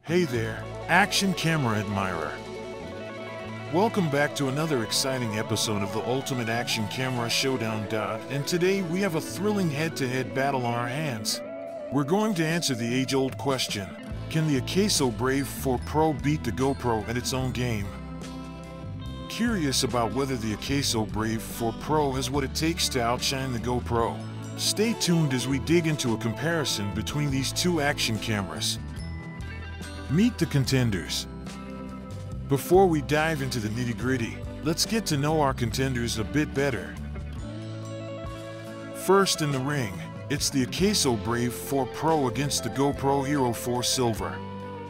Hey there, action camera admirer. Welcome back to another exciting episode of the Ultimate Action Camera Showdown. And today we have a thrilling head-to-head battle on our hands. We're going to answer the age-old question: can the Akeso Brave 4 Pro beat the GoPro at its own game? Curious about whether the Akeso Brave 4 Pro has what it takes to outshine the GoPro? Stay tuned as we dig into a comparison between these two action cameras. Meet the contenders. Before we dive into the nitty-gritty, let's get to know our contenders a bit better. First in the ring, it's the Akeso Brave 4 Pro against the GoPro Hero 4 Silver.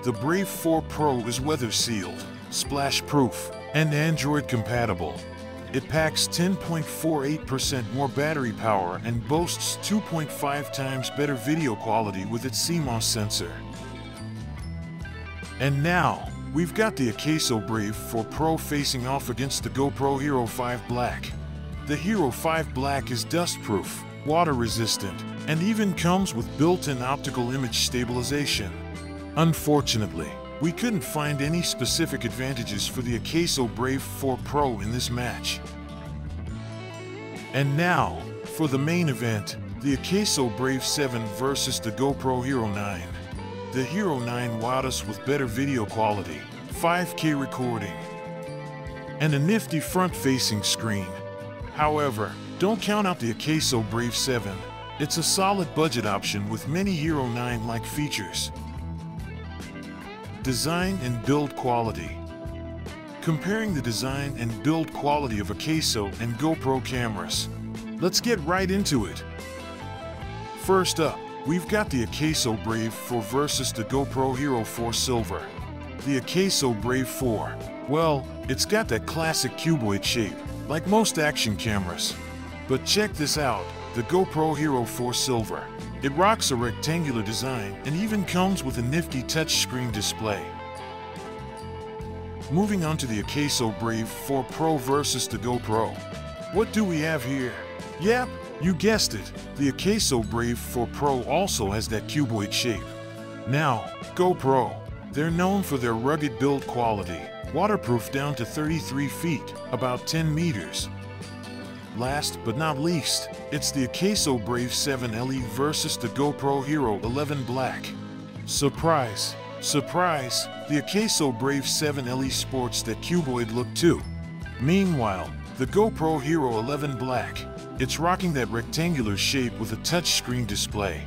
The Brave 4 Pro is weather-sealed, splash-proof, and Android-compatible. It packs 10.48% more battery power and boasts 2.5 times better video quality with its CMOS sensor. And now, we've got the Akeso Brave 4 Pro facing off against the GoPro Hero 5 Black. The Hero 5 Black is dust-proof, water-resistant, and even comes with built-in optical image stabilization. Unfortunately, we couldn't find any specific advantages for the Akeso Brave 4 Pro in this match. And now, for the main event, the Akeso Brave 7 versus the GoPro Hero 9. The Hero 9 wowed us with better video quality, 5K recording, and a nifty front-facing screen. However, don't count out the Akeso Brave 7. It's a solid budget option with many Hero 9-like features. Design and build quality. Comparing the design and build quality of Akeso and GoPro cameras. Let's get right into it. First up, we've got the Akeso Brave 4 versus the GoPro Hero 4 Silver. The Akeso Brave 4, well, it's got that classic cuboid shape, like most action cameras. But check this out, the GoPro Hero 4 Silver. It rocks a rectangular design and even comes with a nifty touchscreen display. Moving on to the Akeso Brave 4 Pro versus the GoPro. What do we have here? Yep, you guessed it, the Akeso Brave 4 Pro also has that cuboid shape. Now, GoPro. They're known for their rugged build quality, waterproof down to 33 feet, about 10 meters. Last but not least, it's the Akeso Brave 7 LE versus the GoPro Hero 11 Black. Surprise! Surprise! The Akeso Brave 7 LE sports that cuboid look too. Meanwhile, the GoPro Hero 11 Black, it's rocking that rectangular shape with a touchscreen display.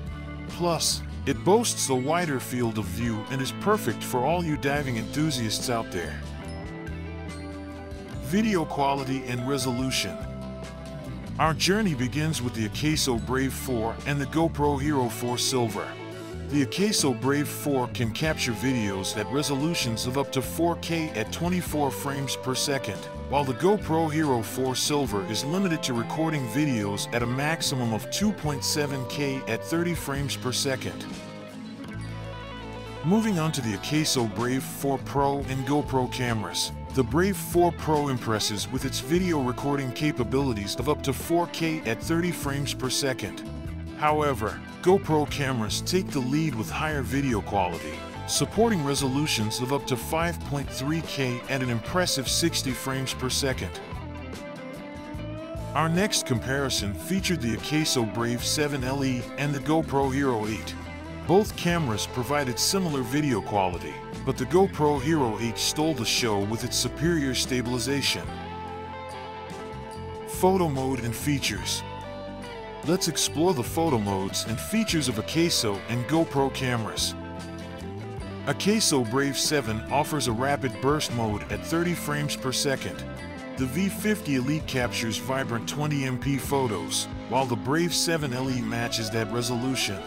Plus, it boasts a wider field of view and is perfect for all you diving enthusiasts out there. Video quality and resolution. Our journey begins with the Akeso Brave 4 and the GoPro Hero 4 Silver. The Akeso Brave 4 can capture videos at resolutions of up to 4K at 24 frames per second, while the GoPro Hero 4 Silver is limited to recording videos at a maximum of 2.7K at 30 frames per second. Moving on to the Akeso Brave 4 Pro and GoPro cameras. The Brave 4 Pro impresses with its video recording capabilities of up to 4K at 30 frames per second. However, GoPro cameras take the lead with higher video quality, supporting resolutions of up to 5.3K at an impressive 60 frames per second. Our next comparison featured the Akeso Brave 7 LE and the GoPro Hero 8. Both cameras provided similar video quality, but the GoPro Hero 8 stole the show with its superior stabilization. Photo mode and features. Let's explore the photo modes and features of Akeso and GoPro cameras. Akeso Brave 7 offers a rapid burst mode at 30 frames per second. The V50 Elite captures vibrant 20MP photos, while the Brave 7 LE matches that resolution.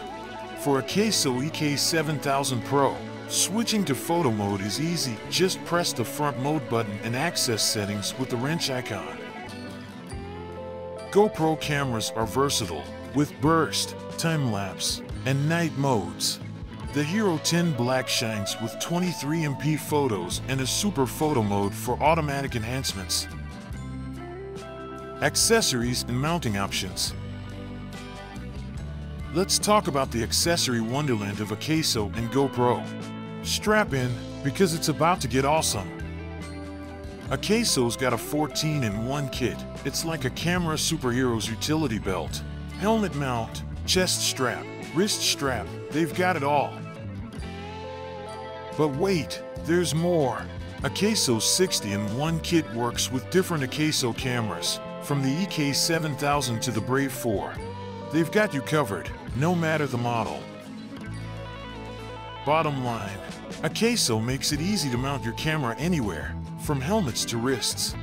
For Akeso EK7000 Pro, switching to photo mode is easy. Just press the front mode button and access settings with the wrench icon. GoPro cameras are versatile, with burst, time-lapse, and night modes. The Hero 10 Black shines with 23MP photos and a super photo mode for automatic enhancements. Accessories and mounting options. Let's talk about the accessory wonderland of Akeso and GoPro. Strap in, because it's about to get awesome. Akeso's got a 14-in-1 kit. It's like a camera superhero's utility belt. Helmet mount, chest strap, wrist strap, they've got it all. But wait, there's more. Akeso's 60-in-1 kit works with different Akeso cameras, from the EK7000 to the Brave 4. They've got you covered, no matter the model. Bottom line, Akeso makes it easy to mount your camera anywhere, from helmets to wrists.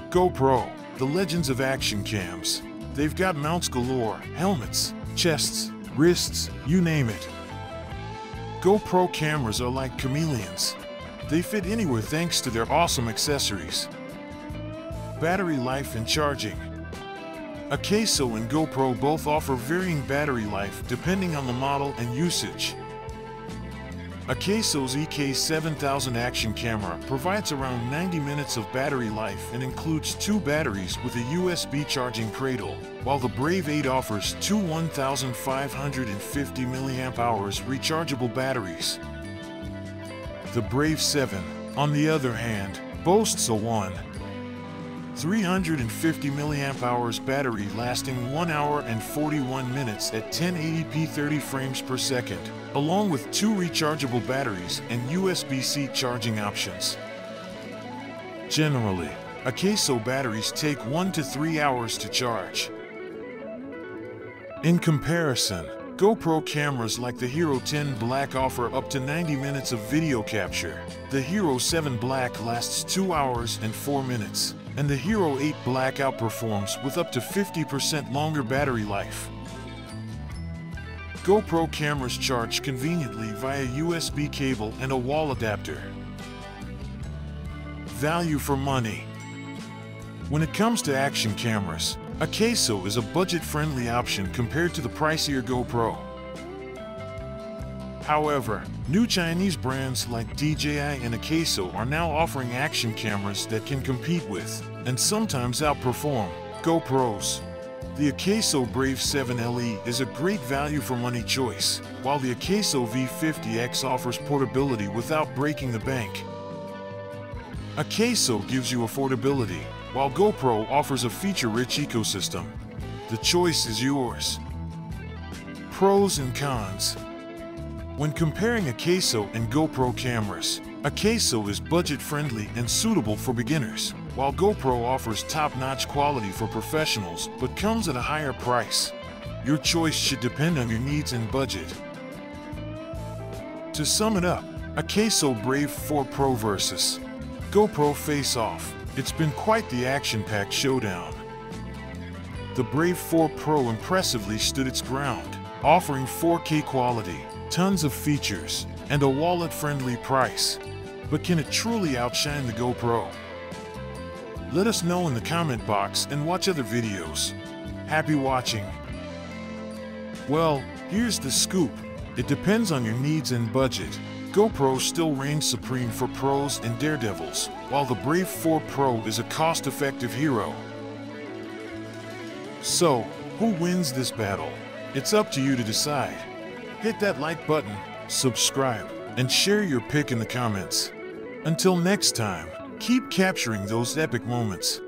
GoPro, the legends of action cams. They've got mounts galore, helmets, chests, wrists, you name it. GoPro cameras are like chameleons. They fit anywhere thanks to their awesome accessories. Battery life and charging. Akeso and GoPro both offer varying battery life depending on the model and usage. Akeso's EK7000 action camera provides around 90 minutes of battery life and includes 2 batteries with a USB charging cradle, while the Brave 8 offers 2 1,550 mAh rechargeable batteries. The Brave 7, on the other hand, boasts a 350 mAh battery lasting 1 hour and 41 minutes at 1080p 30 frames per second, along with 2 rechargeable batteries and USB-C charging options. Generally, Akeso batteries take 1 to 3 hours to charge. In comparison, GoPro cameras like the Hero 10 Black offer up to 90 minutes of video capture. The Hero 7 Black lasts 2 hours and 4 minutes, and the Hero 8 Black outperforms with up to 50% longer battery life. GoPro cameras charge conveniently via USB cable and a wall adapter. Value for money. When it comes to action cameras, Akeso is a budget-friendly option compared to the pricier GoPro. However, new Chinese brands like DJI and Akeso are now offering action cameras that can compete with, and sometimes outperform, GoPros. The Akeso Brave 7 LE is a great value for money choice, while the Akeso V50X offers portability without breaking the bank. Akeso gives you affordability, while GoPro offers a feature-rich ecosystem. The choice is yours. Pros and cons. When comparing Akeso and GoPro cameras, Akeso is budget-friendly and suitable for beginners, while GoPro offers top-notch quality for professionals but comes at a higher price. Your choice should depend on your needs and budget. To sum it up, Akeso Brave 4 Pro vs. GoPro face-off. It's been quite the action-packed showdown. The Brave 4 Pro impressively stood its ground, offering 4K quality, tons of features, and a wallet-friendly price. But can it truly outshine the GoPro? Let us know in the comment box and watch other videos. Happy watching! Well, here's the scoop. It depends on your needs and budget. GoPro still reigns supreme for pros and daredevils, while the Brave 4 Pro is a cost-effective hero. So, who wins this battle? It's up to you to decide. Hit that like button, subscribe, and share your pick in the comments. Until next time, keep capturing those epic moments.